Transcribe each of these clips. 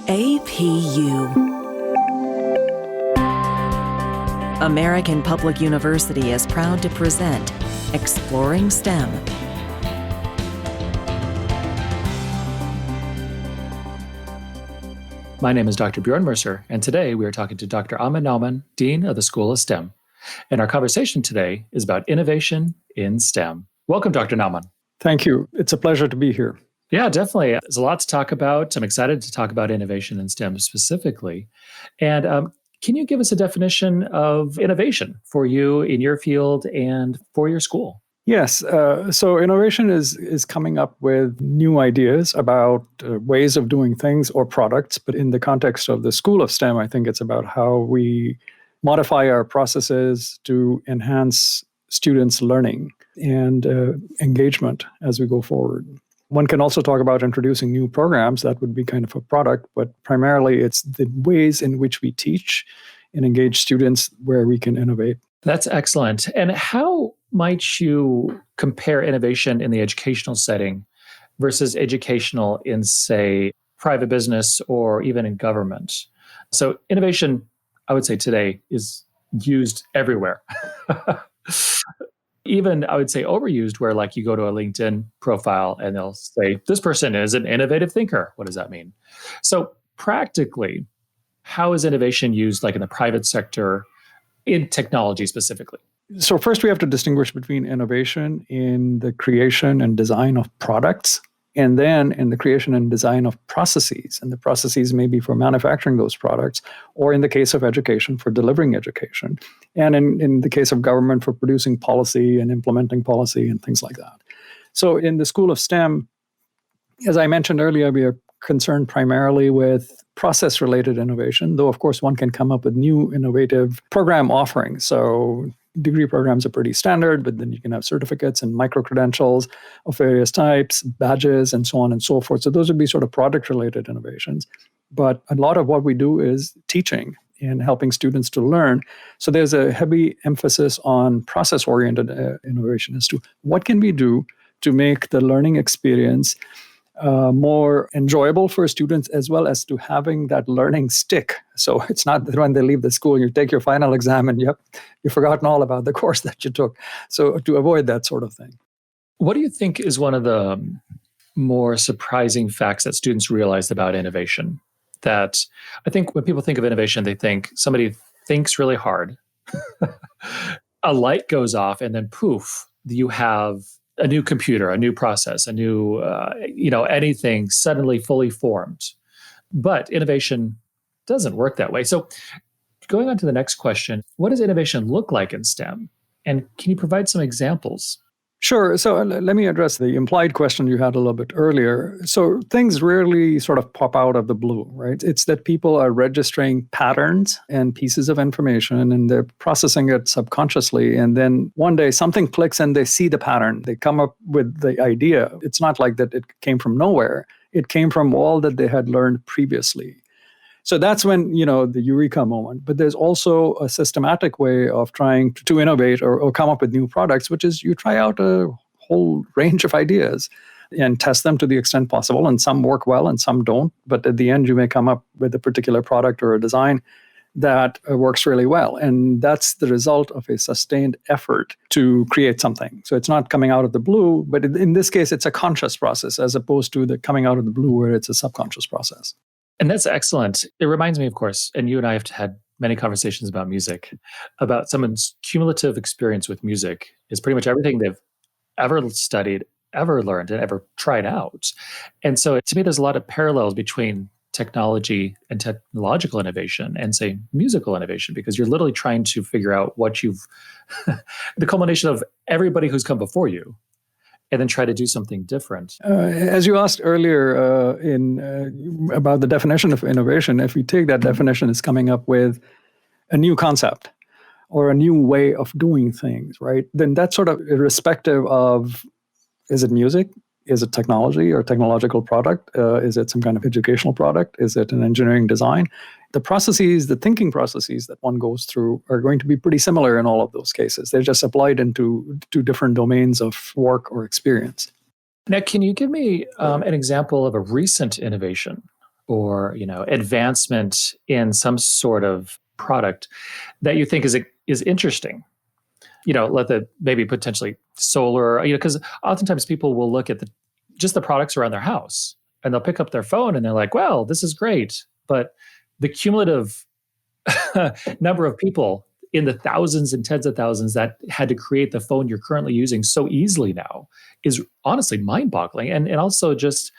APU. American Public University is proud to present Exploring STEM. My name is Dr. Bjorn Mercer, and today we are talking to Dr. Ahmed Naumaan, Dean of the School of STEM. And our conversation today is about innovation in STEM. Welcome, Dr. Naumaan. Thank you. It's a pleasure to be here. Yeah, definitely. There's a lot to talk about. I'm excited to talk about innovation in STEM specifically. And can you give us a definition of innovation for you in your field and for your school? Yes. So innovation is coming up with new ideas about ways of doing things or products. But in the context of the School of STEM, I think it's about how we modify our processes to enhance students' learning and engagement as we go forward. One can also talk about introducing new programs. That would be kind of a product, but primarily it's the ways in which we teach and engage students where we can innovate. That's excellent. And how might you compare innovation in the educational setting versus educational in, say, private business or even in government? So innovation, I would say today, is used everywhere. Even, I would say, overused, where like you go to a LinkedIn profile and they'll say, this person is an innovative thinker. What does that mean? So practically, how is innovation used like in the private sector in technology specifically? So first we have to distinguish between innovation in the creation and design of products, and then in the creation and design of processes. And the processes may be for manufacturing those products, or in the case of education, for delivering education. And in the case of government, for producing policy and implementing policy and things like that. So in the School of STEM, as I mentioned earlier, we are concerned primarily with process-related innovation, though of course one can come up with new innovative program offerings. So degree programs are pretty standard, but then you can have certificates and micro-credentials of various types, badges, and so on and so forth. So those would be sort of product-related innovations. But a lot of what we do is teaching and helping students to learn. So there's a heavy emphasis on process-oriented innovation as to what can we do to make the learning experience more enjoyable for students, as well as to having that learning stick. So it's not that when they leave the school, you take your final exam and you've forgotten all about the course that you took. So to avoid that sort of thing. What do you think is one of the more surprising facts that students realize about innovation? That I think when people think of innovation, they think somebody thinks really hard, a light goes off, and then poof, you have a new computer, a new process, a new, anything suddenly fully formed. But innovation doesn't work that way. So going on to the next question, what does innovation look like in STEM? And can you provide some examples? Sure. So let me address the implied question you had a little bit earlier. So things rarely sort of pop out of the blue, right? It's that people are registering patterns and pieces of information and they're processing it subconsciously. And then one day something clicks and they see the pattern. They come up with the idea. It's not like that it came from nowhere. It came from all that they had learned previously. So that's when, the eureka moment. But there's also a systematic way of trying to innovate or come up with new products, which is you try out a whole range of ideas and test them to the extent possible. And some work well and some don't. But at the end, you may come up with a particular product or a design that works really well. And that's the result of a sustained effort to create something. So it's not coming out of the blue, but in this case, it's a conscious process as opposed to the coming out of the blue where it's a subconscious process. And that's excellent. It reminds me, of course, and you and I have had many conversations about music, about someone's cumulative experience with music is pretty much everything they've ever studied, ever learned, and ever tried out. And so to me, there's a lot of parallels between technology and technological innovation and, say, musical innovation, because you're literally trying to figure out what the culmination of everybody who's come before you, and then try to do something different. As you asked earlier about the definition of innovation, if we take that definition as coming up with a new concept or a new way of doing things, right? Then that's sort of irrespective of, is it music? Is it technology or technological product? Is it some kind of educational product? Is it an engineering design? The processes, the thinking processes that one goes through are going to be pretty similar in all of those cases. They're just applied into two different domains of work or experience. Now, can you give me an example of a recent innovation or advancement in some sort of product that you think is interesting. Let the maybe potentially solar, because oftentimes people will look at just the products around their house and they'll pick up their phone and they're like, well, this is great. But the cumulative number of people in the thousands and tens of thousands that had to create the phone you're currently using so easily now is honestly mind-boggling. And also just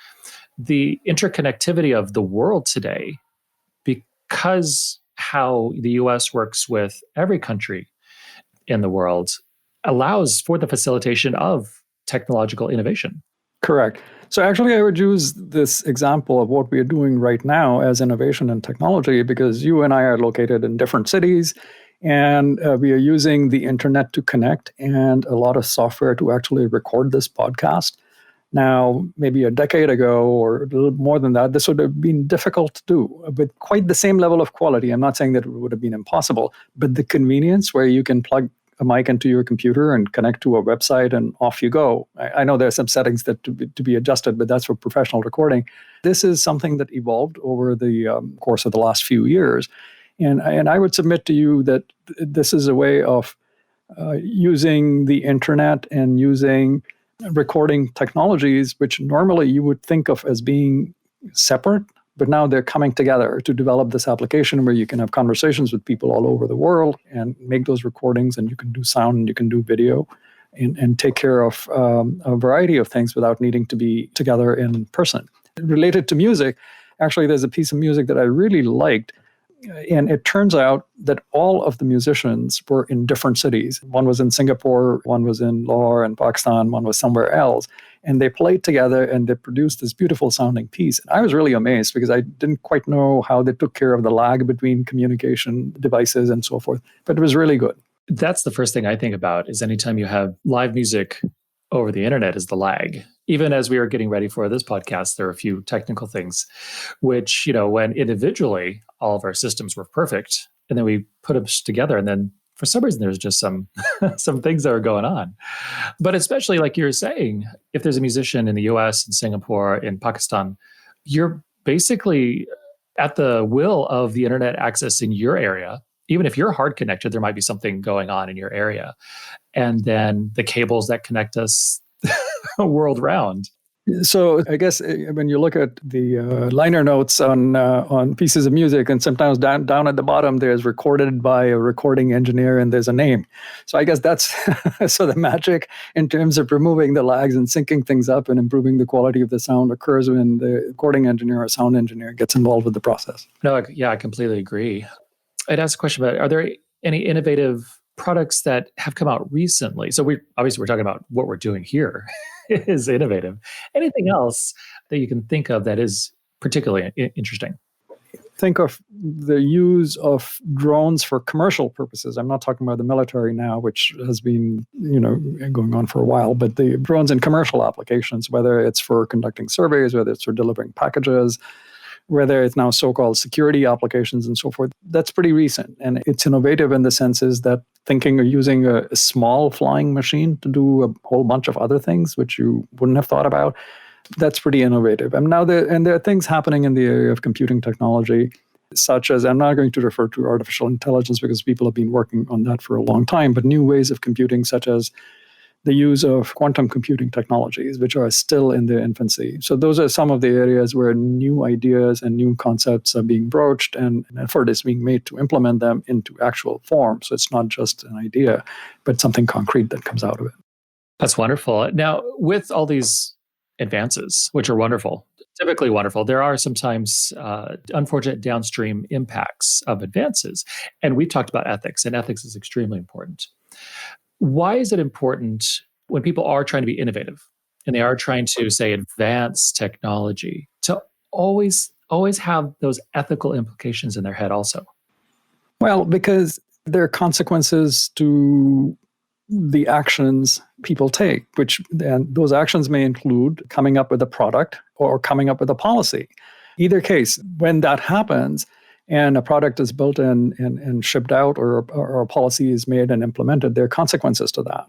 the interconnectivity of the world today, because how the US works with every country in the world allows for the facilitation of technological innovation. Correct. So actually, I would use this example of what we are doing right now as innovation and technology, because you and I are located in different cities, and we are using the internet to connect and a lot of software to actually record this podcast. Now, maybe a decade ago or a little more than that, this would have been difficult to do with quite the same level of quality. I'm not saying that it would have been impossible, but the convenience where you can plug a mic into your computer and connect to a website and off you go. I know there are some settings that to be adjusted, but that's for professional recording. This is something that evolved over the course of the last few years. And I would submit to you that this is a way of using the internet and using recording technologies, which normally you would think of as being separate, but now they're coming together to develop this application where you can have conversations with people all over the world and make those recordings, and you can do sound and you can do video and take care of a variety of things without needing to be together in person. Related to music, actually, there's a piece of music that I really liked. And it turns out that all of the musicians were in different cities. One was in Singapore, one was in Lahore in Pakistan, one was somewhere else. And they played together and they produced this beautiful sounding piece. And I was really amazed because I didn't quite know how they took care of the lag between communication devices and so forth. But it was really good. That's the first thing I think about is anytime you have live music over the internet is the lag. Even as we were getting ready for this podcast, there are a few technical things which, when individually all of our systems were perfect, and then we put them together, and then for some reason there's just some things that are going on. But especially like you're saying, if there's a musician in the US, in Singapore, in Pakistan, you're basically at the will of the internet access in your area. Even if you're hard connected, there might be something going on in your area. And then the cables that connect us world round. So I guess when you look at the liner notes on pieces of music, and sometimes down at the bottom, there's recorded by a recording engineer and there's a name. So I guess that's so the magic in terms of removing the lags and syncing things up and improving the quality of the sound occurs when the recording engineer or sound engineer gets involved with the process. No, yeah, I completely agree. I'd ask a question about, are there any innovative products that have come out recently? So we're talking about what we're doing here is innovative. Anything else that you can think of that is particularly interesting? Think of the use of drones for commercial purposes. I'm not talking about the military now, which has been, going on for a while, but the drones in commercial applications, whether it's for conducting surveys, whether it's for delivering packages, whether it's now so-called security applications and so forth, that's pretty recent. And it's innovative in the senses that thinking of using a small flying machine to do a whole bunch of other things, which you wouldn't have thought about, that's pretty innovative. And now there are things happening in the area of computing technology, such as, I'm not going to refer to artificial intelligence because people have been working on that for a long time, but new ways of computing, such as the use of quantum computing technologies, which are still in their infancy. So those are some of the areas where new ideas and new concepts are being broached, and an effort is being made to implement them into actual form. So it's not just an idea, but something concrete that comes out of it. That's wonderful. Now, with all these advances, which are wonderful, typically wonderful, there are sometimes unfortunate downstream impacts of advances. And we've talked about ethics, and ethics is extremely important. Why is it important when people are trying to be innovative and they are trying to, say, advance technology, to always have those ethical implications in their head also? Well, because there are consequences to the actions people take, and those actions may include coming up with a product or coming up with a policy. Either case, when that happens, and a product is built and shipped out, or a policy is made and implemented, there are consequences to that.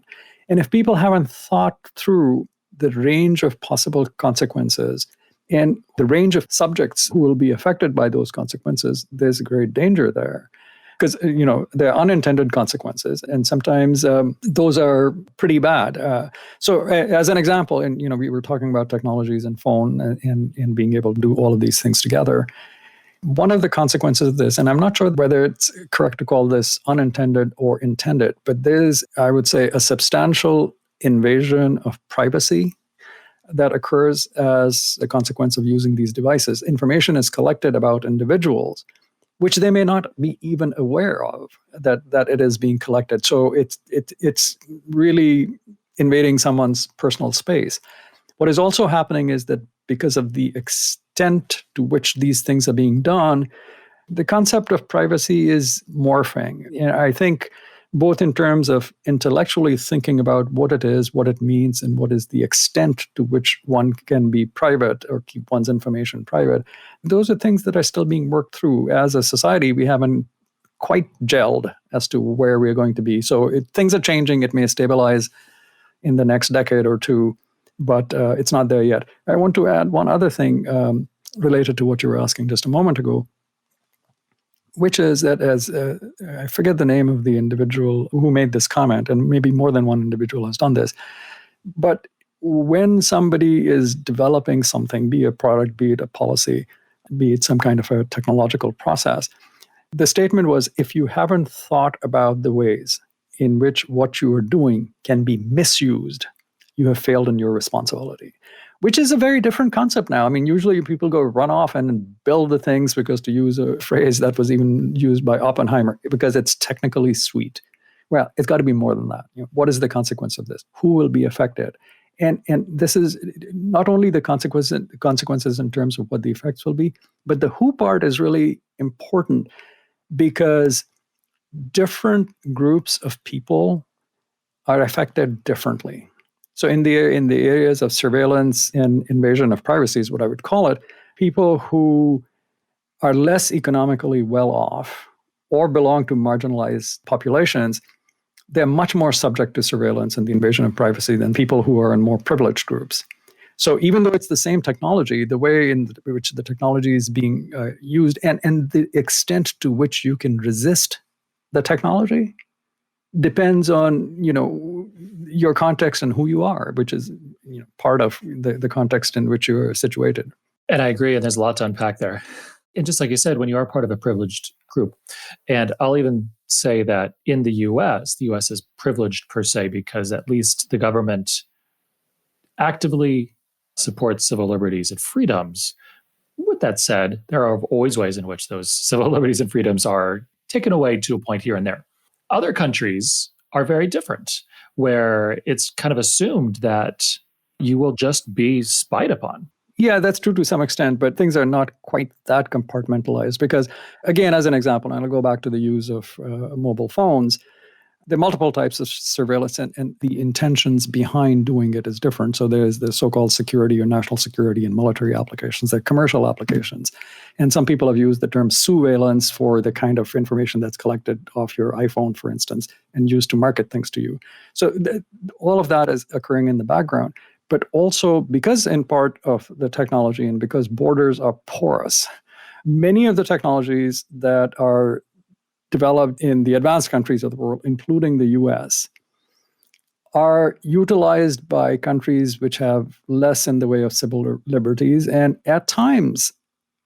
And if people haven't thought through the range of possible consequences And the range of subjects who will be affected by those consequences, there's a great danger there. Because, there are unintended consequences, and sometimes those are pretty bad. As an example, and, we were talking about technologies and phone and being able to do all of these things together. One of the consequences of this, and I'm not sure whether it's correct to call this unintended or intended, but there's, I would say, a substantial invasion of privacy that occurs as a consequence of using these devices. Information is collected about individuals, which they may not be even aware of that it is being collected. So it's really invading someone's personal space. What is also happening is that because of the extent to which these things are being done, the concept of privacy is morphing. And I think both in terms of intellectually thinking about what it is, what it means, and what is the extent to which one can be private or keep one's information private, those are things that are still being worked through. As a society, we haven't quite gelled as to where we're going to be. So things are changing. It may stabilize in the next decade or two, but it's not there yet. I want to add one other thing related to what you were asking just a moment ago, which is that as I forget the name of the individual who made this comment, and maybe more than one individual has done this, but when somebody is developing something, be it a product, be it a policy, be it some kind of a technological process, the statement was, if you haven't thought about the ways in which what you are doing can be misused, you have failed in your responsibility. Which is a very different concept now. I mean, usually people go run off and build the things because, to use a phrase that was even used by Oppenheimer, because it's technically sweet. Well, it's got to be more than that. What is the consequence of this? Who will be affected? And this is not only the consequences in terms of what the effects will be, but the who part is really important because different groups of people are affected differently. So in the areas of surveillance and invasion of privacy is what I would call it, people who are less economically well off or belong to marginalized populations, they're much more subject to surveillance and the invasion of privacy than people who are in more privileged groups. So even though it's the same technology, the way in which the technology is being used and the extent to which you can resist the technology depends on, your context and who you are, which is part of the context in which you're situated. And I agree, and there's a lot to unpack there. And just like you said, when you are part of a privileged group, and I'll even say that in the US is privileged per se because at least the government actively supports civil liberties and freedoms. With that said, there are always ways in which those civil liberties and freedoms are taken away to a point here and there. Other countries are very different, where it's kind of assumed that you will just be spied upon. Yeah, that's true to some extent, but things are not quite that compartmentalized because, again, as an example, and I'll go back to the use of mobile phones, there are multiple types of surveillance and the intentions behind doing it is different. So there's the so-called security or national security and military applications, there are commercial applications. And some people have used the term surveillance for the kind of information that's collected off your iPhone, for instance, and used to market things to you. So all of that is occurring in the background. But also because in part of the technology and because borders are porous, many of the technologies that are developed in the advanced countries of the world, including the US, are utilized by countries which have less in the way of civil liberties and at times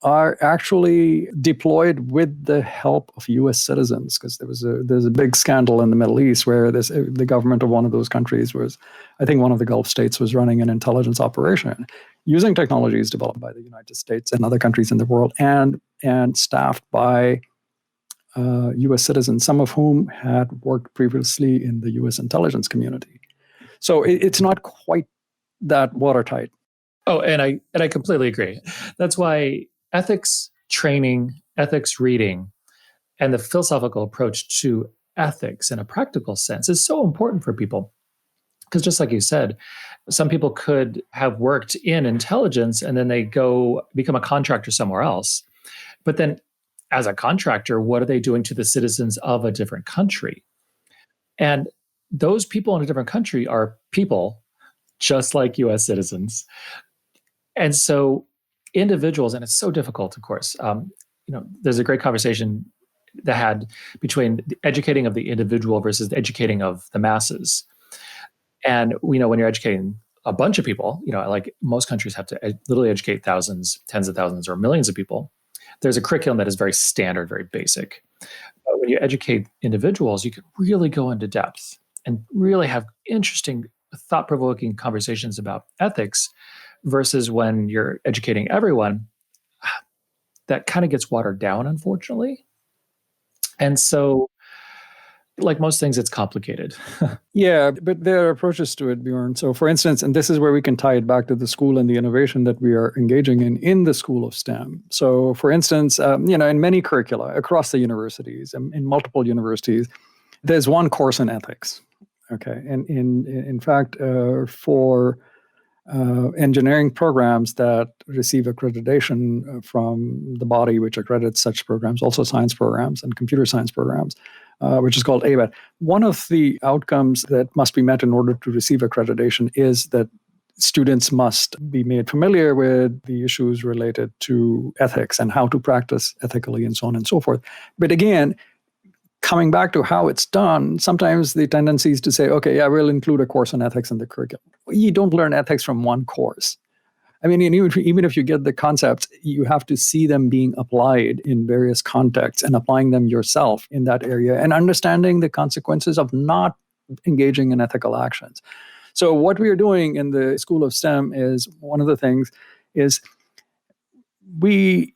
are actually deployed with the help of US citizens, because there's a big scandal in the Middle East where the government of one of those countries was, I think one of the Gulf states was running an intelligence operation using technologies developed by the United States and other countries in the world and staffed by US citizens, some of whom had worked previously in the US intelligence community. So it's not quite that watertight. Oh, and I completely agree. That's why ethics training, ethics reading, and the philosophical approach to ethics in a practical sense is so important for people. Because just like you said, some people could have worked in intelligence and then they go become a contractor somewhere else. But then as a contractor, what are they doing to the citizens of a different country? And those people in a different country are people just like US citizens. And so individuals, and it's so difficult, of course. There's a great conversation that had between the educating of the individual versus the educating of the masses. And we know when you're educating a bunch of people, like most countries have to literally educate thousands, tens of thousands, or millions of people. There's a curriculum that is very standard, very basic. But when you educate individuals, you can really go into depth and really have interesting, thought-provoking conversations about ethics versus when you're educating everyone, that kind of gets watered down, unfortunately. And so, like most things, it's complicated. Yeah, but there are approaches to it, Bjorn. So for instance, and this is where we can tie it back to the school and the innovation that we are engaging in the School of STEM. So for instance, in many curricula across the universities, in multiple universities, there's one course in ethics. Okay, and in fact, for engineering programs that receive accreditation from the body which accredits such programs, also science programs and computer science programs, which is called ABET. One of the outcomes that must be met in order to receive accreditation is that students must be made familiar with the issues related to ethics and how to practice ethically and so on and so forth. But again, coming back to how it's done, sometimes the tendency is to say, okay, I will include a course on ethics in the curriculum. You don't learn ethics from one course. I mean, even if you get the concepts, you have to see them being applied in various contexts and applying them yourself in that area and understanding the consequences of not engaging in ethical actions. So what we are doing in the School of STEM is, one of the things is we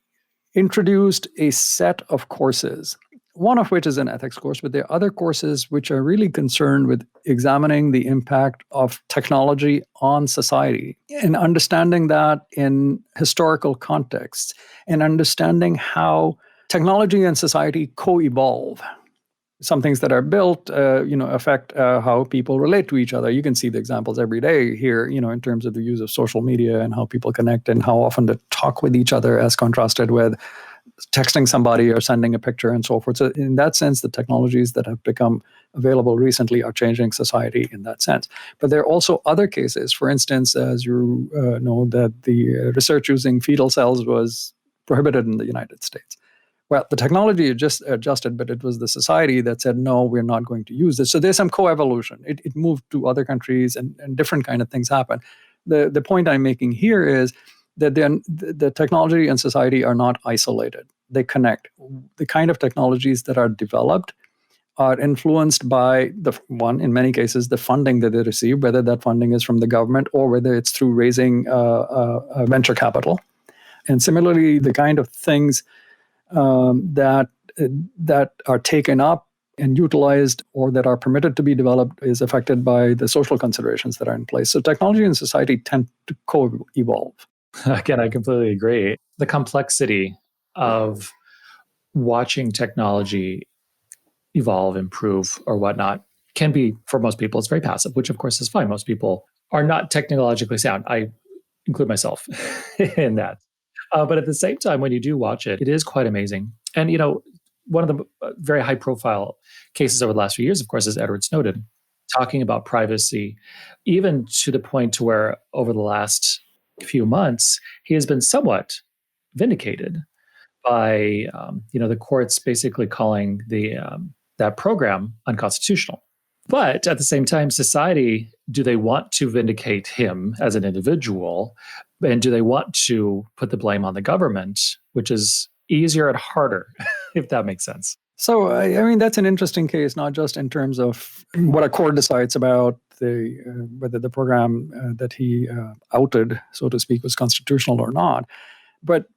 introduced a set of courses, one of which is an ethics course, but there are other courses which are really concerned with examining the impact of technology on society and understanding that in historical contexts and understanding how technology and society co-evolve. Some things that are built, affect how people relate to each other. You can see the examples every day here, in terms of the use of social media and how people connect and how often they talk with each other as contrasted with texting somebody or sending a picture and so forth. So in that sense, the technologies that have become available recently are changing society in that sense. But there are also other cases. For instance, as you know, that the research using fetal cells was prohibited in the United States. Well, the technology just adjusted, but it was the society that said, no, we're not going to use this. So there's some coevolution. It moved to other countries and different kind of things happen. The point I'm making here is that the technology and society are not isolated. They connect. The kind of technologies that are developed are influenced by in many cases, the funding that they receive, whether that funding is from the government or whether it's through raising venture capital. And similarly, the kind of things that are taken up and utilized or that are permitted to be developed is affected by the social considerations that are in place. So technology and society tend to co-evolve. Again, I completely agree. The complexity of watching technology evolve, improve, or whatnot can be, for most people, it's very passive, which of course is fine. Most people are not technologically sound. I include myself in that. But at the same time, when you do watch it, it is quite amazing. And, one of the very high profile cases over the last few years, of course, is Edward Snowden, talking about privacy, even to the point to where over the last few months, he has been somewhat vindicated by, the courts basically calling that program unconstitutional. But at the same time, society, do they want to vindicate him as an individual? And do they want to put the blame on the government, which is easier and harder, if that makes sense? So, I mean, that's an interesting case, not just in terms of what a court decides about whether the program that he outed, so to speak, was constitutional or not, but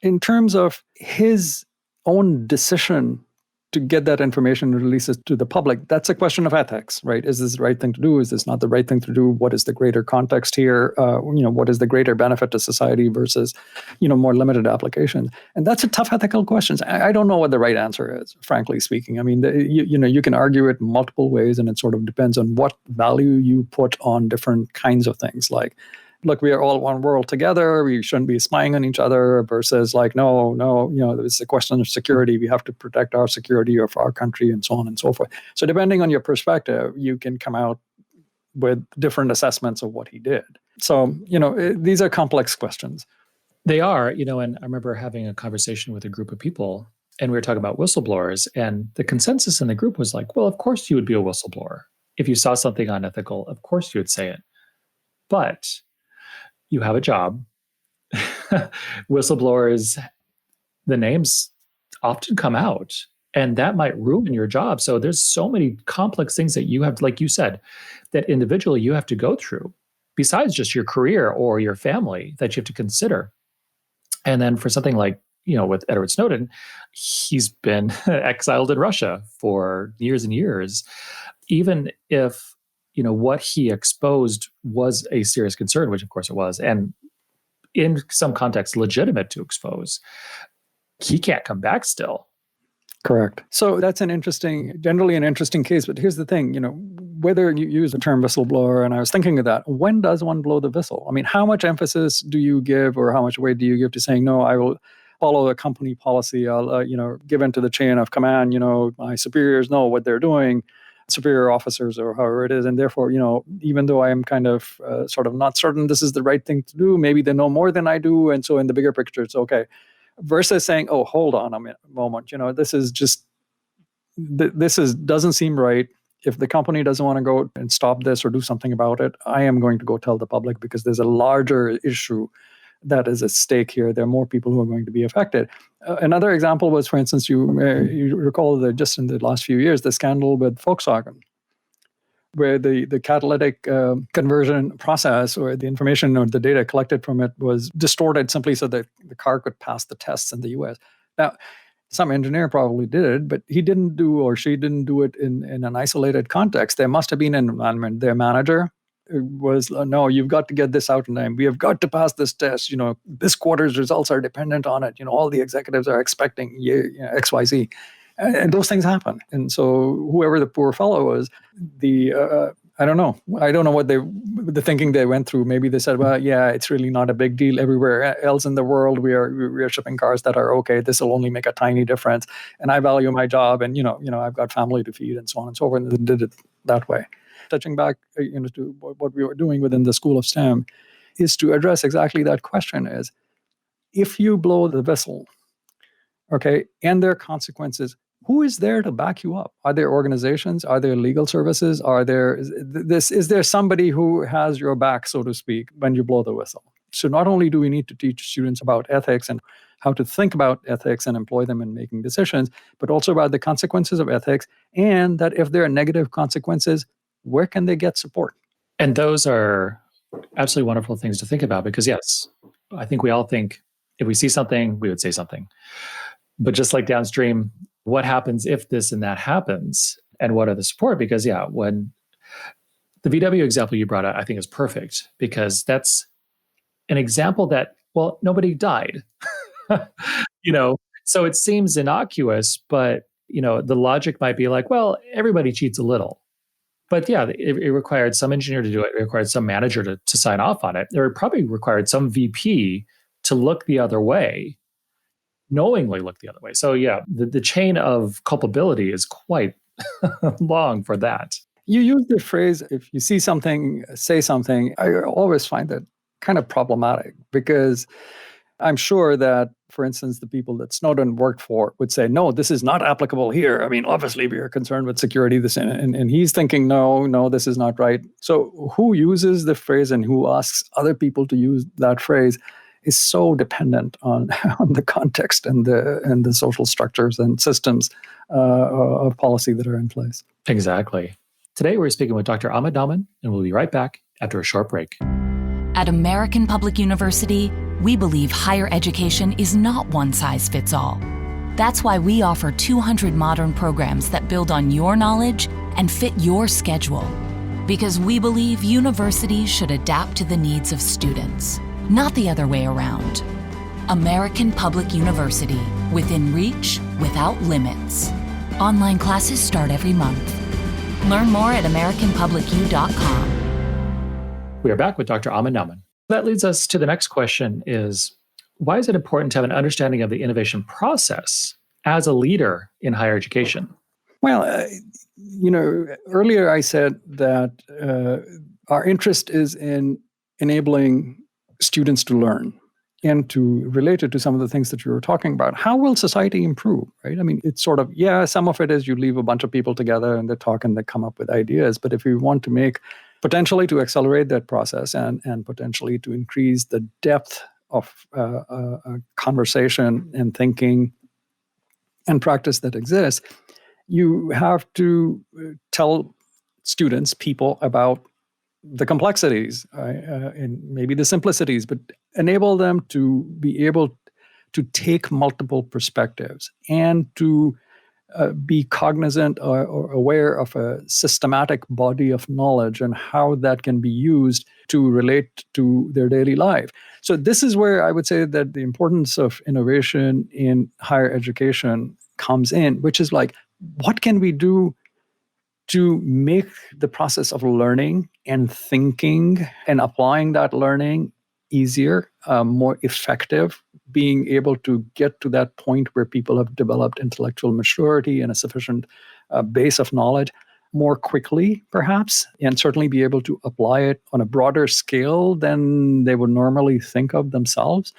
in terms of his own decision to get that information and release it to the public. That's a question of ethics, right? Is this the right thing to do? Is this not the right thing to do? What is the greater context here? What is the greater benefit to society versus, more limited applications? And that's a tough ethical question. I don't know what the right answer is, frankly speaking. I mean, you can argue it multiple ways, and it sort of depends on what value you put on different kinds of things, like, look, we are all one world together. We shouldn't be spying on each other versus like, no, it's a question of security. We have to protect our security of our country and so on and so forth. So depending on your perspective, you can come out with different assessments of what he did. So, these are complex questions. They are, and I remember having a conversation with a group of people, and we were talking about whistleblowers, and the consensus in the group was like, well, of course you would be a whistleblower. If you saw something unethical, of course you would say it. But you have a job. Whistleblowers, the names often come out, and that might ruin your job. So there's so many complex things that you have, like you said, that individually you have to go through, besides just your career or your family, that you have to consider. And then for something like, with Edward Snowden, he's been exiled in Russia for years and years. Even if, what he exposed was a serious concern, which of course it was, and in some context legitimate to expose, he can't come back still. Correct. So that's generally an interesting case. But here's the thing, whether you use the term whistleblower, and I was thinking of that, when does one blow the whistle? I mean, how much emphasis do you give, or how much weight do you give to saying, no, I will follow a company policy. I'll, give into the chain of command. My superiors know what they're doing, superior officers or however it is. And therefore, even though I am kind of sort of not certain this is the right thing to do, maybe they know more than I do. And so in the bigger picture, it's okay. Versus saying, oh, hold on a moment, doesn't seem right. If the company doesn't want to go and stop this or do something about it, I am going to go tell the public, because there's a larger issue that is at stake here. There are more people who are going to be affected. Another example was, for instance, you recall that just in the last few years, the scandal with Volkswagen, where the catalytic conversion process, or the information or the data collected from it, was distorted simply so that the car could pass the tests in the US. Now, some engineer probably did it, but he didn't do, or she didn't do it in an isolated context. There must have been an environment. Their manager was, no, you've got to get this out in time. We have got to pass this test. This quarter's results are dependent on it. All the executives are expecting XYZ. And those things happen. And so whoever the poor fellow was, I don't know. I don't know what the thinking they went through. Maybe they said, well, yeah, it's really not a big deal. Everywhere else in the world, we are shipping cars that are okay. This will only make a tiny difference. And I value my job, and I've got family to feed, and so on and so forth. And they did it that way. Touching back, to what we were doing within the School of STEM, is to address exactly that question: is if you blow the whistle, okay, and there are consequences, who is there to back you up? Are there organizations? Are there legal services? Is there somebody who has your back, so to speak, when you blow the whistle? So not only do we need to teach students about ethics and how to think about ethics and employ them in making decisions, but also about the consequences of ethics, and that if there are negative consequences, where can they get support? And those are absolutely wonderful things to think about, because yes, I think we all think if we see something, we would say something. But just like downstream, what happens if this and that happens? And what are the support? Because when the VW example you brought out, I think is perfect, because that's an example that, well, nobody died. So it seems innocuous, but the logic might be like, well, everybody cheats a little. But it required some engineer to do it. It required some manager to sign off on it. It probably required some VP to look the other way, knowingly look the other way. So the chain of culpability is quite long for that. You use the phrase, if you see something, say something. I always find that kind of problematic, because I'm sure that, for instance, the people that Snowden worked for would say, no, this is not applicable here. I mean, obviously we are concerned with security, and he's thinking, no, this is not right. So who uses the phrase and who asks other people to use that phrase is so dependent on the context and the social structures and systems of policy that are in place. Exactly. Today we're speaking with Dr. Ahmed Naumaan, and we'll be right back after a short break. At American Public University, we believe higher education is not one size fits all. That's why we offer 200 modern programs that build on your knowledge and fit your schedule. Because we believe universities should adapt to the needs of students, not the other way around. American Public University, within reach, without limits. Online classes start every month. Learn more at AmericanPublicU.com. We are back with Dr. Ahmed Naumaan. That leads us to the next question: is why is it important to have an understanding of the innovation process as a leader in higher education? Well, earlier I said that our interest is in enabling students to learn. and to relate it to some of the things that you were talking about, how will society improve, right? I mean, it's sort of, some of it is you leave a bunch of people together and they talk and they come up with ideas. But if you want to make, potentially to accelerate that process and potentially to increase the depth of conversation and thinking and practice that exists, you have to tell students, people, about the complexities and maybe the simplicities, but enable them to be able to take multiple perspectives and to be cognizant or aware of a systematic body of knowledge and how that can be used to relate to their daily life. So this is where I would say that the importance of innovation in higher education comes in, which is like, what can we do to make the process of learning and thinking and applying that learning easier, more effective, being able to get to that point where people have developed intellectual maturity and a sufficient base of knowledge more quickly, perhaps, and certainly be able to apply it on a broader scale than they would normally think of themselves.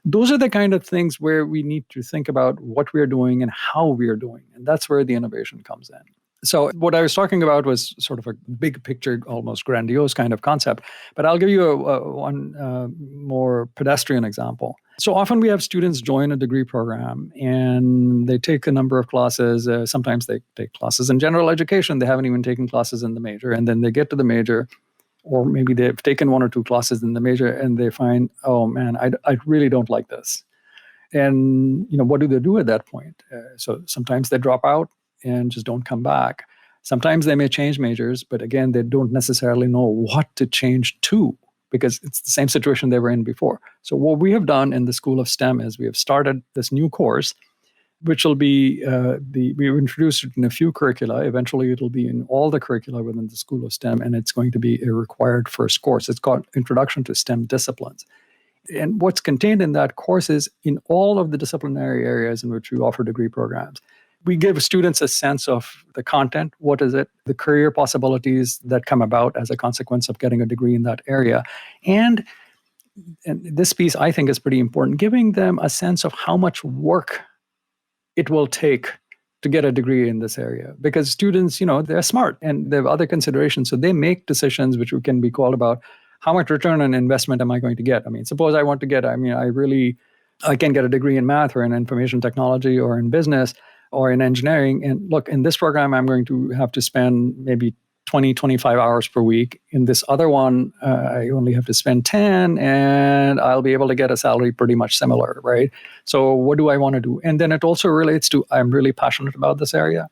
Those are the kind of things where we need to think about what we're doing and how we're doing. And that's where the innovation comes in. So what I was talking about was sort of a big picture, almost grandiose kind of concept. But I'll give you one more pedestrian example. So often we have students join a degree program and they take a number of classes. Sometimes they take classes in general education. They haven't even taken classes in the major. And then they get to the major, or maybe they've taken one or two classes in the major and they find, oh man, I really don't like this. And what do they do at that point? So sometimes they drop out and just don't come back. Sometimes they may change majors, but again, they don't necessarily know what to change to because it's the same situation they were in before. So what we have done in the School of STEM is we have started this new course, which will be, we've introduced it in a few curricula. Eventually, it'll be in all the curricula within the School of STEM, and it's going to be a required first course. It's called Introduction to STEM Disciplines. And what's contained in that course is in all of the disciplinary areas in which we offer degree programs. We give students a sense of the content, what is it, the career possibilities that come about as a consequence of getting a degree in that area. And this piece, I think, is pretty important, giving them a sense of how much work it will take to get a degree in this area. Because students, they're smart and they have other considerations. So they make decisions which can be called about how much return on investment am I going to get? I mean, suppose I want to get, I can get a degree in math or in information technology or in business or in engineering. And look, in this program, I'm going to have to spend maybe 20, 25 hours per week. In this other one, I only have to spend 10 and I'll be able to get a salary pretty much similar, right? So what do I want to do? And then it also relates to, I'm really passionate about this area.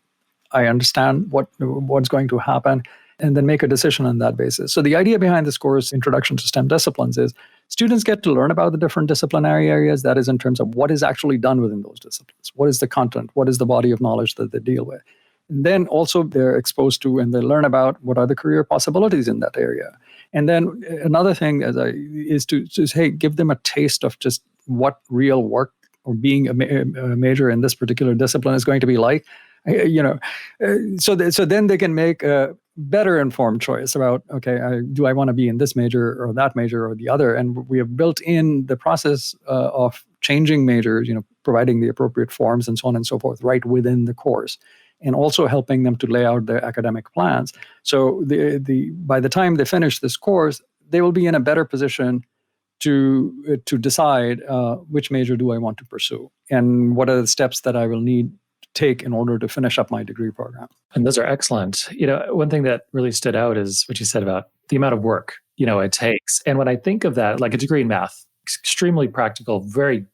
I understand what's going to happen and then make a decision on that basis. So the idea behind this course, Introduction to STEM Disciplines, is students get to learn about the different disciplinary areas. That is in terms of what is actually done within those disciplines. What is the content? What is the body of knowledge that they deal with? And then also they're exposed to and they learn about what are the career possibilities in that area. And then another thing is to give them a taste of just what real work or being a major in this particular discipline is going to be like. So then they can make a better informed choice about, okay, do I want to be in this major or that major or the other? And we have built in the process of changing majors, providing the appropriate forms and so on and so forth right within the course, and also helping them to lay out their academic plans. So by the time they finish this course, they will be in a better position to decide which major do I want to pursue and what are the steps that I will need take in order to finish up my degree program. And those are excellent. One thing that really stood out is what you said about the amount of work, it takes. And when I think of that, like a degree in math, extremely practical, very,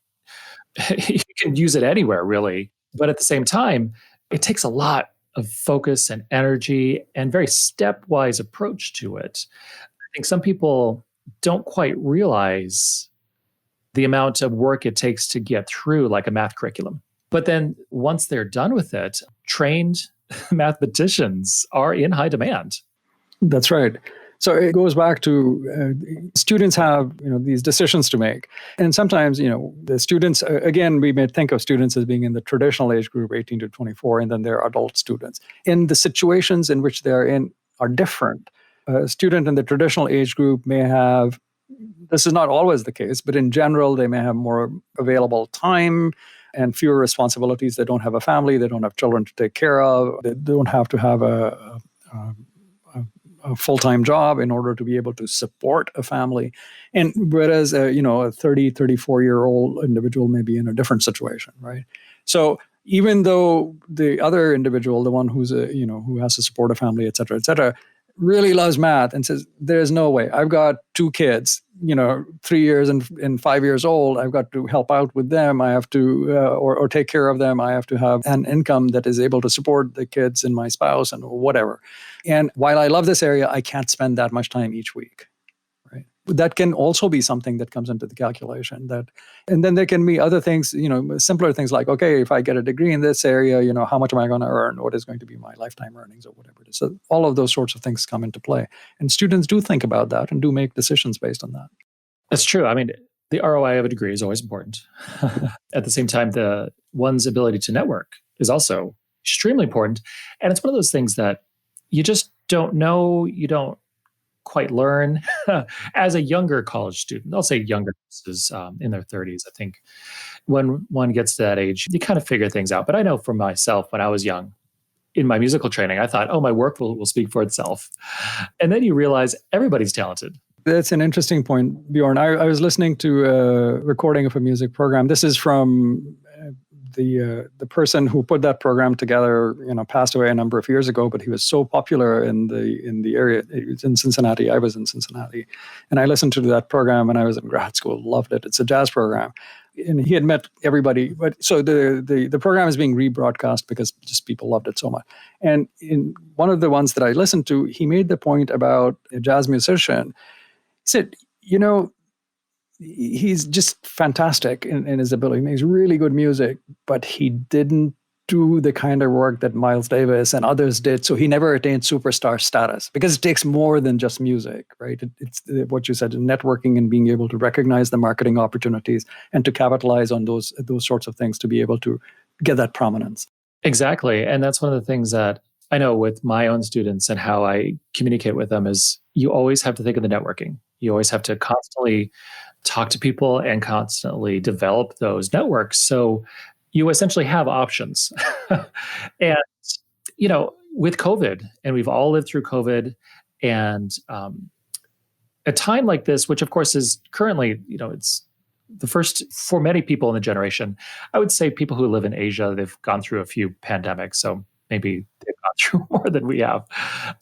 you can use it anywhere really. But at the same time, it takes a lot of focus and energy and very stepwise approach to it. I think some people don't quite realize the amount of work it takes to get through like a math curriculum. But then once they're done with it, trained mathematicians are in high demand. That's right. So it goes back to students have these decisions to make. And sometimes, the students, again, we may think of students as being in the traditional age group, 18 to 24, and then there are adult students. And the situations in which they're in are different. A student in the traditional age group may have This is not always the case, but in general, they may have more available time and fewer responsibilities. They don't have a family. They don't have children to take care of. They don't have to have a full-time job in order to be able to support a family. And whereas, a 30, 34-year-old individual may be in a different situation, right? So even though the other individual, the one who's, who has to support a family, et cetera, really loves math and says, there's no way. I've got 2 kids, 3 years and 5 years old. I've got to help out with them. I have to, or take care of them. I have to have an income that is able to support the kids and my spouse and whatever. And while I love this area, I can't spend that much time each week. Right? That can also be something that comes into the calculation. And then there can be other things, simpler things like, okay, if I get a degree in this area, how much am I going to earn? What is going to be my lifetime earnings or whatever it is? So all of those sorts of things come into play. And students do think about that and do make decisions based on that. That's true. I mean, the ROI of a degree is always important. At the same time, one's ability to network is also extremely important. And it's one of those things that you just don't know, you don't quite learn as a younger college student. I'll say younger, is in their 30s. I think when one gets to that age, you kind of figure things out. But I know for myself, when I was young, in my musical training, I thought, my work will speak for itself. And then you realize everybody's talented. That's an interesting point, Bjorn. I was listening to a recording of a music program. This is from the person who put that program together, passed away a number of years ago, but he was so popular in the area. He was in Cincinnati. I was in Cincinnati. And I listened to that program when I was in grad school. Loved it. It's a jazz program. And he had met everybody. But so the program is being rebroadcast because just people loved it so much. And in one of the ones that I listened to, he made the point about a jazz musician. He said, he's just fantastic in his ability. He makes really good music, but he didn't do the kind of work that Miles Davis and others did. So he never attained superstar status because it takes more than just music, right? It's what you said, networking and being able to recognize the marketing opportunities and to capitalize on those sorts of things to be able to get that prominence. Exactly. And that's one of the things that I know with my own students and how I communicate with them is you always have to think of the networking. You always have to constantly talk to people and constantly develop those networks. So you essentially have options. And, with COVID, and we've all lived through COVID, and a time like this, which of course is currently, it's the first for many people in the generation. I would say people who live in Asia, they've gone through a few pandemics, so maybe they've gone through more than we have.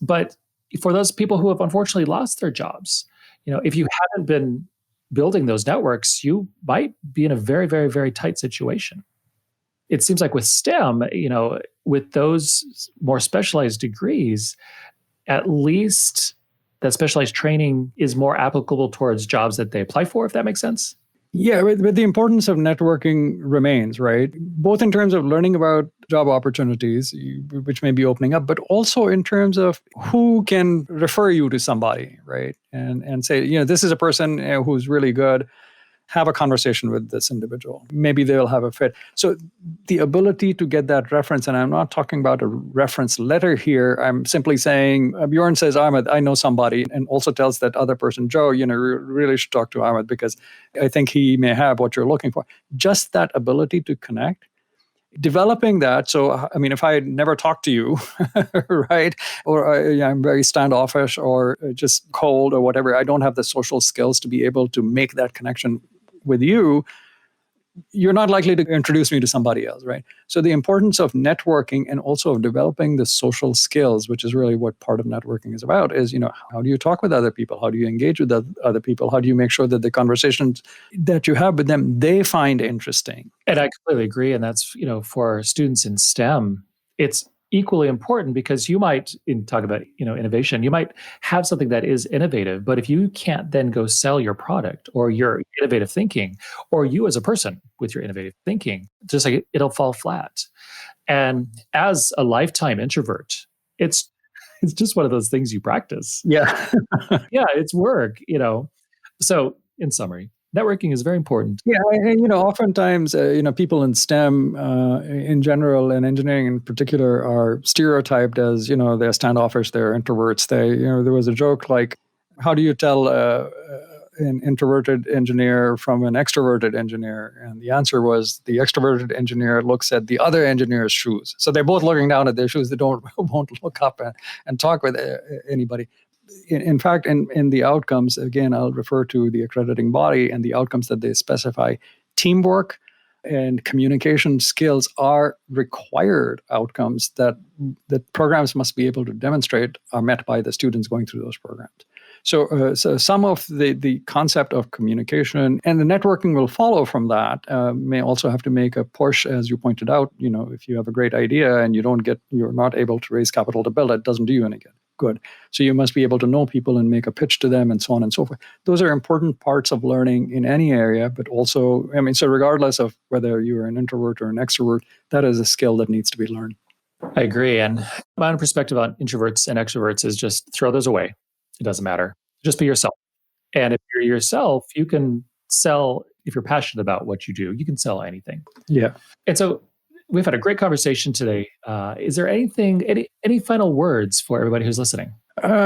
But for those people who have unfortunately lost their jobs, if you haven't been building those networks, you might be in a very, very, very tight situation. It seems like with STEM, with those more specialized degrees, at least that specialized training is more applicable towards jobs that they apply for, if that makes sense. Yeah, but the importance of networking remains, right? Both in terms of learning about job opportunities, which may be opening up, but also in terms of who can refer you to somebody, right? And say, this is a person who's really good. Have a conversation with this individual. Maybe they'll have a fit. So the ability to get that reference, and I'm not talking about a reference letter here. I'm simply saying, Bjorn says, Ahmed, I know somebody, and also tells that other person, Joe, really should talk to Ahmed because I think he may have what you're looking for. Just that ability to connect, developing that. So, if I never talk to you, right, or I'm very standoffish or just cold or whatever, I don't have the social skills to be able to make that connection with you, you're not likely to introduce me to somebody else, right? So the importance of networking and also of developing the social skills, which is really what part of networking is about, is, how do you talk with other people? How do you engage with other people? How do you make sure that the conversations that you have with them, they find interesting? And I completely agree. And that's, for students in STEM, it's equally important because you might, talk about, innovation, you might have something that is innovative, but if you can't then go sell your product or your innovative thinking, or you as a person with your innovative thinking, just like it'll fall flat. And as a lifetime introvert, it's just one of those things you practice. Yeah. Yeah, it's work, So in summary, networking is very important. Yeah, and oftentimes, people in STEM in general and engineering in particular are stereotyped as, they're standoffish, they're introverts. There was a joke like, how do you tell an introverted engineer from an extroverted engineer? And the answer was the extroverted engineer looks at the other engineer's shoes. So they're both looking down at their shoes. They won't look up and talk with anybody. In fact, in the outcomes, again, I'll refer to the accrediting body and the outcomes that they specify. Teamwork and communication skills are required outcomes that programs must be able to demonstrate are met by the students going through those programs. So some of the concept of communication and the networking will follow from that. May also have to make a push, as you pointed out. If you have a great idea and you're not able to raise capital to build it, doesn't do you any good. So you must be able to know people and make a pitch to them and so on and so forth. Those are important parts of learning in any area, but also, so regardless of whether you're an introvert or an extrovert, that is a skill that needs to be learned. I agree. And my own perspective on introverts and extroverts is just throw those away. It doesn't matter. Just be yourself. And if you're yourself, you can sell, if you're passionate about what you do, you can sell anything. Yeah. And so we've had a great conversation today. Is there any final words for everybody who's listening?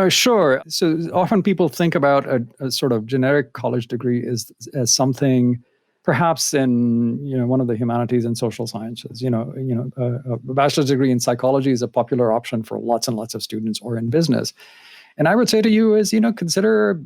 Sure. So often people think about a sort of generic college degree as something perhaps in one of the humanities and social sciences. A bachelor's degree in psychology is a popular option for lots and lots of students, or in business. And I would say to you is, consider a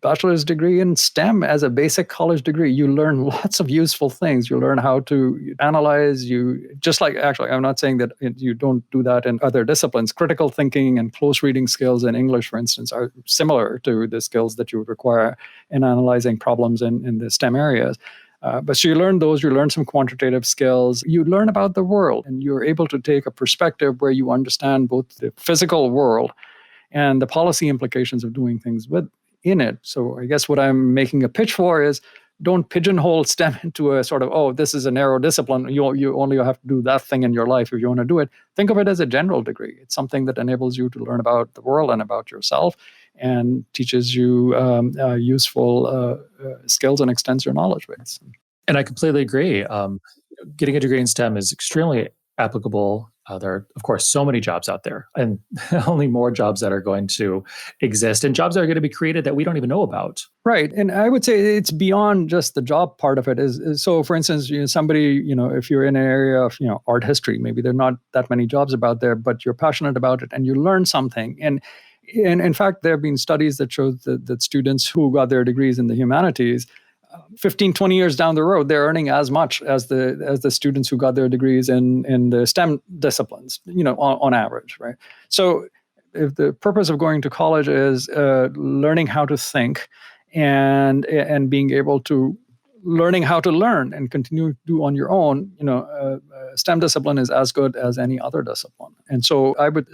bachelor's degree in STEM as a basic college degree. You learn lots of useful things. You learn how to analyze. Actually, I'm not saying that you don't do that in other disciplines. Critical thinking and close reading skills in English, for instance, are similar to the skills that you would require in analyzing problems in the STEM areas. So you learn those, you learn some quantitative skills, you learn about the world, and you're able to take a perspective where you understand both the physical world and the policy implications of doing things in it. So I guess what I'm making a pitch for is, don't pigeonhole STEM into a sort of, this is a narrow discipline. You only have to do that thing in your life if you want to do it. Think of it as a general degree. It's something that enables you to learn about the world and about yourself, and teaches you useful skills and extends your knowledge base. And I completely agree. Getting a degree in STEM is extremely applicable. There are, of course, so many jobs out there, and only more jobs that are going to exist, and jobs that are going to be created that we don't even know about. Right. And I would say it's beyond just the job part of it. So, for instance, somebody, if you're in an area of, art history, maybe there are not that many jobs about there, but you're passionate about it and you learn something. And in fact, there have been studies that show that students who got their degrees in the humanities, 15, 20 years down the road, they're earning as much as the students who got their degrees in the STEM disciplines, on average, right? So if the purpose of going to college is learning how to think and being able to learning how to learn and continue to do on your own, STEM discipline is as good as any other discipline. And so I would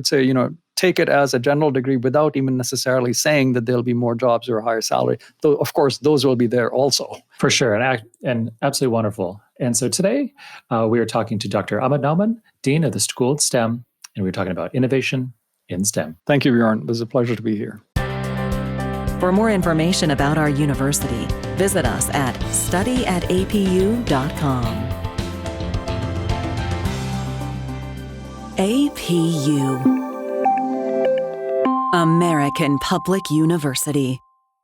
say, take it as a general degree without even necessarily saying that there'll be more jobs or a higher salary. Though, of course, those will be there also. For sure, and absolutely wonderful. And so today, we are talking to Dr. Ahmed Naumaan, Dean of the School of STEM, and we're talking about innovation in STEM. Thank you, Bjorn. It was a pleasure to be here. For more information about our university, visit us at studyatapu.com. APU, American Public University.